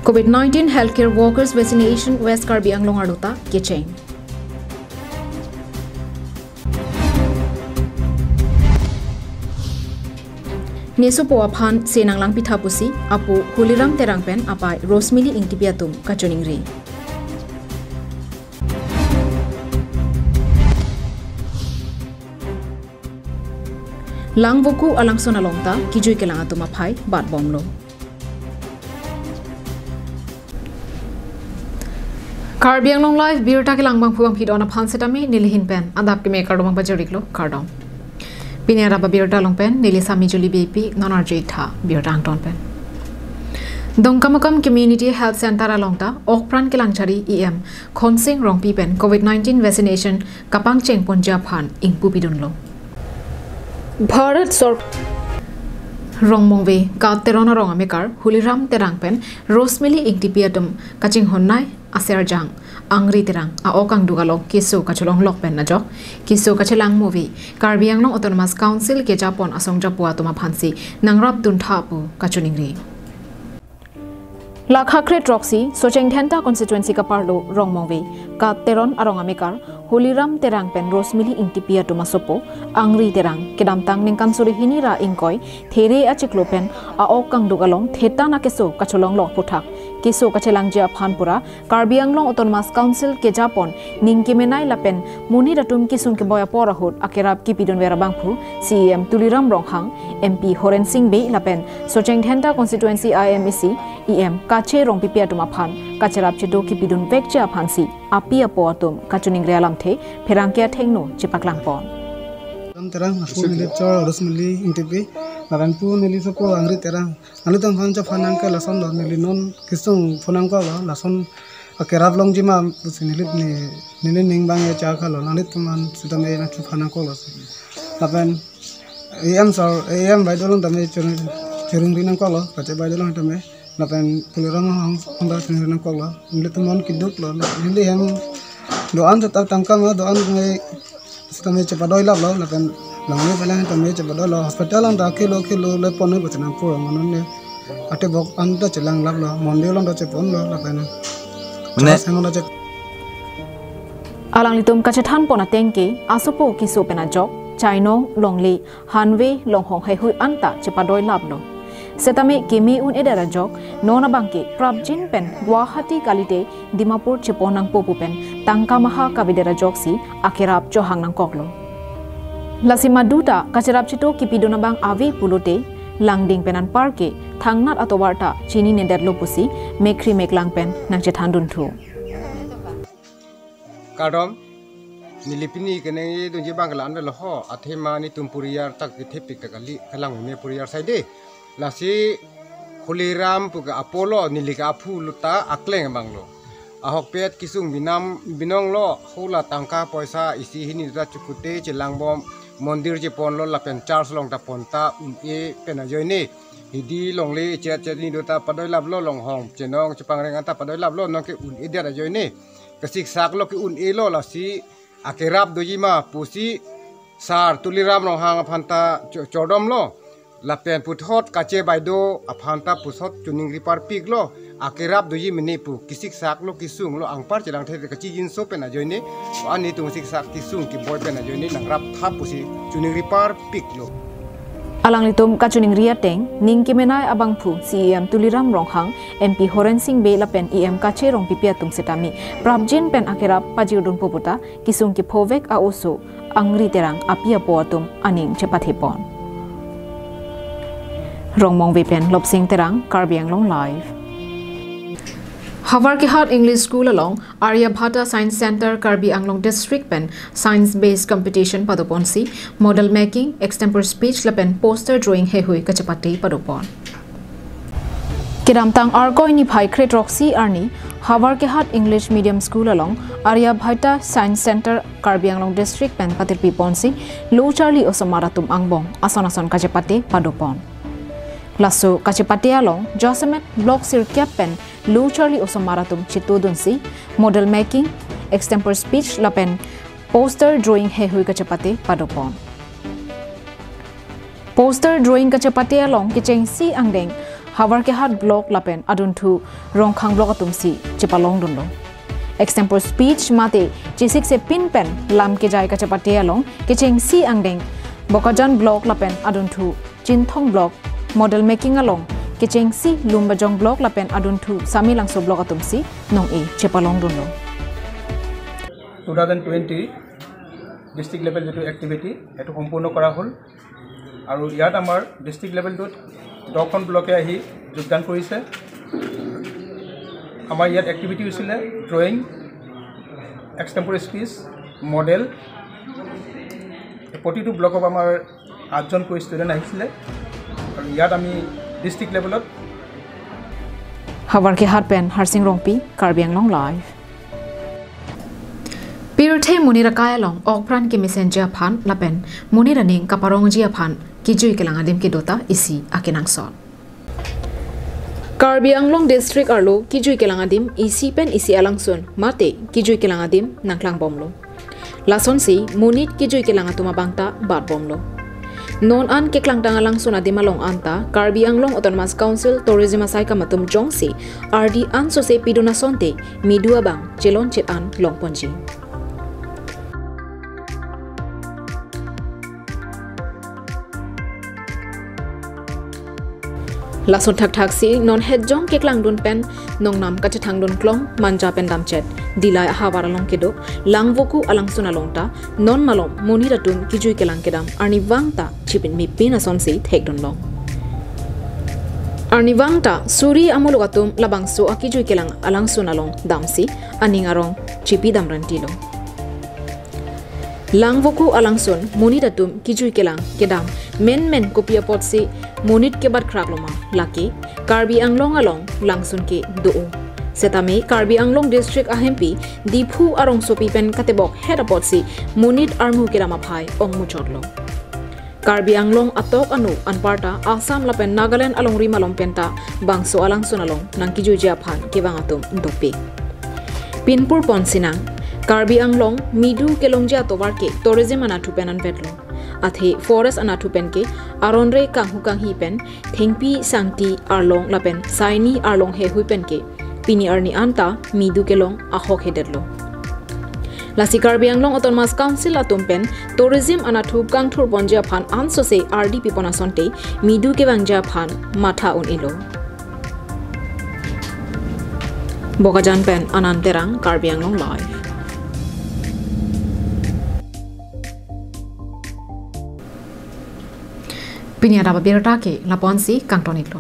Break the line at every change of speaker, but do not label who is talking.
COVID-19 healthcare workers vaccination West Karbi Anglong Arduta Kicheng. Neso po aphan senang lang pithapusi apu huliram terangpen apai Rosemili ingtipiatum kachoningri. Lang buku alang sonalongta kijui kelang atum apai bat bomlo. Karbi Anglong Live Abirta kelang bang puang pidon aphan setami nilihin pen Adap Abirta bajoriklo kardom. Adap Abirta long pen nili sami juli BP non arjita Abirta angton pen. Dongkamakam Community Health Center alongta okpran kelangchari EM khonsing rong pi pen COVID-19 vaccination kapang cheng ponjab han ingpu pidunlo. Bharat sor rong mongwe ka terona rong amekar huliram terang pen Rosemili ingtipiatum kaching honnai aser jang angri terang a okang dugalong kiso kacholong lok pen najok kiso kachelang movie Karbi Anglong Autonomous Council ke Japon asong japua tuma phansi nangrap dun thapu kachuningri Lakhakre Troxy Socheng Thenta constituency ka parlo rong mongwe ka teron arong amekar huliram terang pen Rosemili ingtipia tuma sopo angri terang kedam tang ningkan suri hinira ingkoi there achiklopen a okang dugalong theta na keso kacholong lok puthak kiso kachelang jia phanpura Karbi Anglong Autonomous Council ke Japon ningkimenai lapen muni datum kisung ke boya porahut akerap ki pidon vera bangphu CEM Tuliram Ronghang MP Horen Singh Be lapen Socheng Thenta constituency IMEC EM kache rong pipia tuma phan kacherap chedo ki pidon vekcha phansi api apo atum kachuning realam the pherangkia thengno chipaklang pon
terang aku milik cor Rosemili ingtipi naranpu nili sopo angri terang anu tam phancha phanang ka lason lo nili non kisung phonang ko lo lason akerap long jima nili nili ning bang ya cha ka lo nalit tuman sitame na chu phanang ko lo tapen am baidolong tame churung rinang ko lo kache baidolong tame napen pulirang honda rinang ko lo nili tuman kiduk lo nili ham doan tetap tangkam doan ngai sitame cepadoi lab lo napen langnya paling tame cepadoi lo hospital ang kilo le ponu bacana pura manone ate bok anda celang lab lo mondio lo cepon lo napen
alang litum kachethan pona tengke asopo kiso pena jok chaino longli hanwe longhong hui anta cepadoi lab lo setame kimi un edara jok nona bangke prabjin pen Guwahati kalite Dimapur cheponang popu pen tangka maha kabidera joksi akerap johang nang koklo lasima duta kacherap chito kipidona bang avi pulote langding penan parke thangnat atowarta chini neder lopusi mekri meklang pen nang chethandun thu
kadom nilipini kenengi dunji banglan lo ho athema ni tumpuriyar tak thepik takali khalang me puriyar saide lasi huliram puga apolo nilika aphu luta akleng banglo ahok pet kisung binong lo hula tangka poisa isi hini ra chukute chilang bom mondir je pon lo lapen charge long ta ponta e pena joine hidi longle chet ni dota padoi lab lo long hong chenong chupang reng anta padoi lab lo no ke un e dera joine kasik sak lo ke un e lo lasi akerap dojima pusi sar tuliram long hang phanta chodom lo lapen puthot kache baido aphanta puthot tuning ripar pig lo akerap doji menipu kisik sak lo kisung lo angpar chelang the kachi jin so pena joine ani tung sik sak kisung ki boy pena joine nangrap thap pusi tuning ripar pig lo
alang litum kachuning ria teng ningkimenai abangphu CEM Tuliram Ronghang MP Horen Singh Be lapen EM kache rong pipia tung setami prabjin pen akerap pajiudun poputa kisung ki phovek a oso angri terang apia poatum aning chepathepon Rongmong Vipen Lopsing Terang Karbi Anglong Live Havarkihat English School along Aryabhata Science Center Karbi Anglong District pen science based competition padoponsi model making extempore speech lapen poster drawing hehui kachapati padopon Kidamtang Argoi ni Phai Kretroxy Arni Havarkihat English Medium School along Aryabhata Science Center Karbi Anglong District pen patirpi ponsi Lo Charlie Osamaratum Angbong ason kachapati padopon Lasso Kachapati along Josemet Block Sirkyap pen Lu Charlie Osomaratum Chitudunsi model making extempore speech lapen poster drawing hehui kachapati padopon Poster drawing kachapati along kicheng si angdeng Hawar ke hat block lapen adun thu rongkhang block atum si chepalong dun lo. Extempore speech mate chisik se pin pen lam ke jai ka chapate along ke cheng si angdeng bokajan block lapen adun thu chinthong block model making along ke cheng si lumbajong block lapen adun thu sami langso block atum si nong e chepalong dun lo.
2020 district level যেটো এক্টিভিটি এটো সম্পূৰ্ণ কৰা হ'ল আৰু ইয়াত আমাৰ ডিস্ট্রিক্ট লেভেলটোত 10খন ব্লকে আহি যোগদান কৰিছে আমাৰ ইয়াত এক্টিভিটি হৈছিল ড্ৰয়িং এক্সটেম্পোৰাৰী স্পিচ মডেল প্ৰতিটো ব্লকক আমাৰ 8জন কৈ ষ্টুডেন্ট আহিছিল আৰু ইয়াত আমি ডিস্ট্রিক্ট লেভেলত
Hawar ke hat pen harsing rongpi Karbi Anglong live. Piruthe munira kaya long okpran ke messenger phan lapen munira ning kaparong jia phan kijui kelang adim ke dota isi akinang son. Karbi Anglong district arlo kijui kelang adim isi pen isi alangsun mate kijui kelang adim nangklang bomlo. Lason si munit kijui kelang atuma bangta bat bomlo. Non an ke klang tang alangsun adim along anta Karbi Anglong Autonomous Council Tourism asai kamatum jongsi RD an so se piduna sonte midua bang jelon chet an long ponji. Lason thak si non head jong ke klang dun pen nong nam ka thang dun klong manja pen dam chet dilai hawar along kedo langvoku alang suna longta non malom moni ratun kijui kelang kedam arni wangta chipin mi pina son si thek dun long arni wangta suri amulugatum labangso akijui kelang alang suna long damsi aning arong chipi damran tilo langvoku alangsun moni ratum kijui kelang kedam men kopia pot si monit ke bad kragloma laki Karbi Anglong along langsun ke do setame Karbi Anglong district ahempi diphu arong sopi pen katebok head apot si monit armu kerama phai ong muchotlo Karbi Anglong atok anu anparta Assam lapen Nagaland along rimalong penta bangso alangsun along nang kijui ja phan ke bangatum dopi pinpur ponsinang Karbi Anglong midu kelongja tobar ke tourism anathu penan petlo athe forest anathu pen ke aronre kanghu kanghi pen thengpi sangti arlong lapen saini arlong he hui pen ke pini arni anta midu kelong ahok hedetlo lasi Karbi Anglong Autonomous Council atum pen tourism anathu kangthur bonja phan anso se RDP ponasonte midu ke bangja phan matha un ilo bokajan pen ananterang Karbi Anglong live. Pinia Adap Abirta ke Laponsi Kangtonitlo.